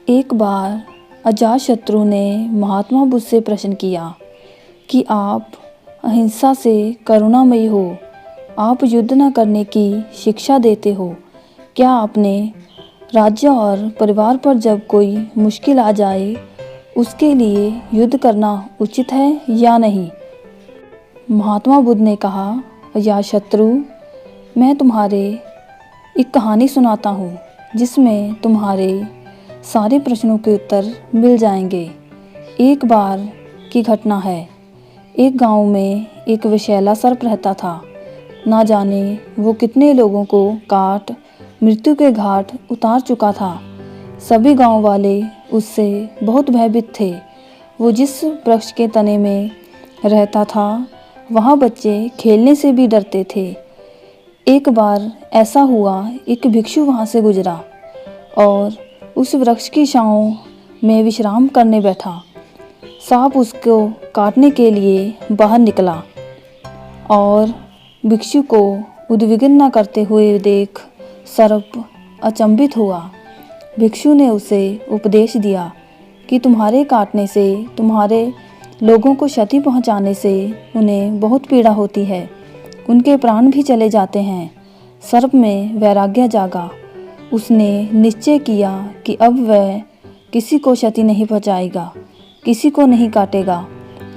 एक बार अजातशत्रु ने महात्मा बुद्ध से प्रश्न किया कि आप अहिंसा से करुणामयी हो, आप युद्ध न करने की शिक्षा देते हो। क्या आपने राज्य और परिवार पर जब कोई मुश्किल आ जाए उसके लिए युद्ध करना उचित है या नहीं? महात्मा बुद्ध ने कहा, अजातशत्रु, मैं तुम्हारे एक कहानी सुनाता हूँ जिसमें तुम्हारे सारे प्रश्नों के उत्तर मिल जाएंगे। एक बार की घटना है। एक गांव में एक विषैला सर्प रहता था। ना जाने वो कितने लोगों को काट मृत्यु के घाट उतार चुका था। सभी गांव वाले उससे बहुत भयभीत थे। वो जिस वृक्ष के तने में रहता था वहाँ बच्चे खेलने से भी डरते थे। एक बार ऐसा हुआ, एक भिक्षु वहाँ से गुजरा और उस वृक्ष की छांव में विश्राम करने बैठा। सांप उसको काटने के लिए बाहर निकला और भिक्षु को उद्विग्न न करते हुए देख सर्प अचंभित हुआ। भिक्षु ने उसे उपदेश दिया कि तुम्हारे काटने से, तुम्हारे लोगों को क्षति पहुंचाने से उन्हें बहुत पीड़ा होती है, उनके प्राण भी चले जाते हैं। सर्प में वैराग्य जागा। उसने निश्चय किया कि अब वह किसी को क्षति नहीं पहुंचाएगा, किसी को नहीं काटेगा।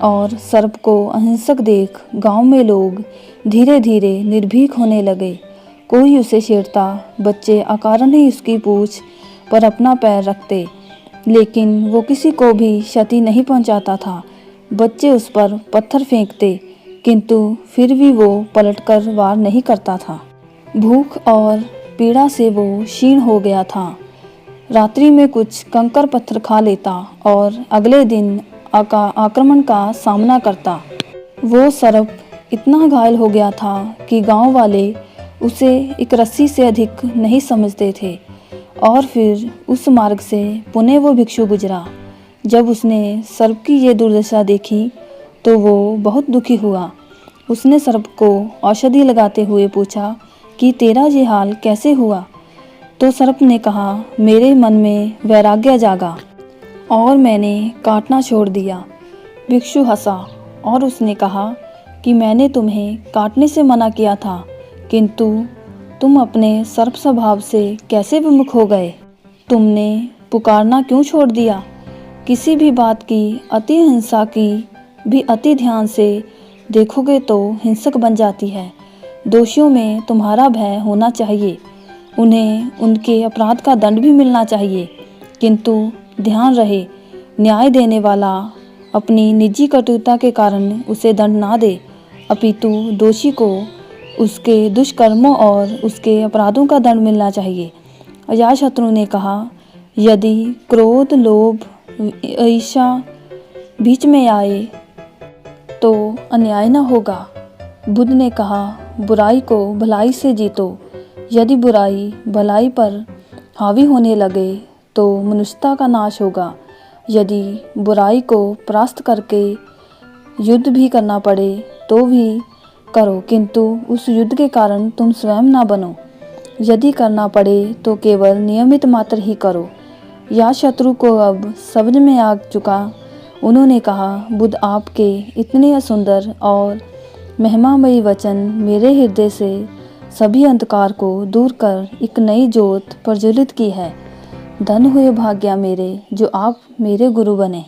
और सर्प को अहिंसक देख गांव में लोग धीरे धीरे निर्भीक होने लगे। कोई उसे छेड़ता, बच्चे अकारण ही उसकी पूंछ पर अपना पैर रखते, लेकिन वो किसी को भी क्षति नहीं पहुंचाता था। बच्चे उस पर पत्थर फेंकते, किंतु फिर भी वो पलटकर वार नहीं करता था। भूख और पीड़ा से वो क्षीण हो गया था। रात्रि में कुछ कंकर पत्थर खा लेता और अगले दिन आक्रमण का सामना करता। वो सर्प इतना घायल हो गया था कि गांव वाले उसे एक रस्सी से अधिक नहीं समझते थे। और फिर उस मार्ग से पुनः वो भिक्षु गुजरा। जब उसने सर्प की ये दुर्दशा देखी तो वो बहुत दुखी हुआ। उसने सर्प को औषधि लगाते हुए पूछा कि तेरा ये हाल कैसे हुआ? तो सर्प ने कहा, मेरे मन में वैराग्य जागा और मैंने काटना छोड़ दिया। भिक्षु हंसा और उसने कहा कि मैंने तुम्हें काटने से मना किया था, किंतु तुम अपने सर्प स्वभाव से कैसे विमुख हो गए? तुमने पुकारना क्यों छोड़ दिया? किसी भी बात की अति हिंसा की भी अति ध्यान से देखोगे तो हिंसक बन जाती है। दोषियों में तुम्हारा भय होना चाहिए, उन्हें उनके अपराध का दंड भी मिलना चाहिए, किंतु ध्यान रहे न्याय देने वाला अपनी निजी कटुता के कारण उसे दंड ना दे, अपितु दोषी को उसके दुष्कर्मों और उसके अपराधों का दंड मिलना चाहिए। अजातशत्रु ने कहा, यदि क्रोध, लोभ, ईर्ष्या बीच में आए तो अन्याय न होगा। बुद्ध ने कहा, बुराई को भलाई से जीतो। यदि बुराई भलाई पर हावी होने लगे तो मनुष्यता का नाश होगा। यदि बुराई को परास्त करके युद्ध भी करना पड़े तो भी करो, किंतु उस युद्ध के कारण तुम स्वयं ना बनो। यदि करना पड़े तो केवल नियमित मात्र ही करो। अजातशत्रु को अब समझ में आ चुका। उन्होंने कहा, बुद्ध, आपके इतने सुंदर और महिमामयी वचन मेरे हृदय से सभी अंधकार को दूर कर एक नई ज्योत प्रज्वलित की है। धन्य हुए भाग्य मेरे जो आप मेरे गुरु बने।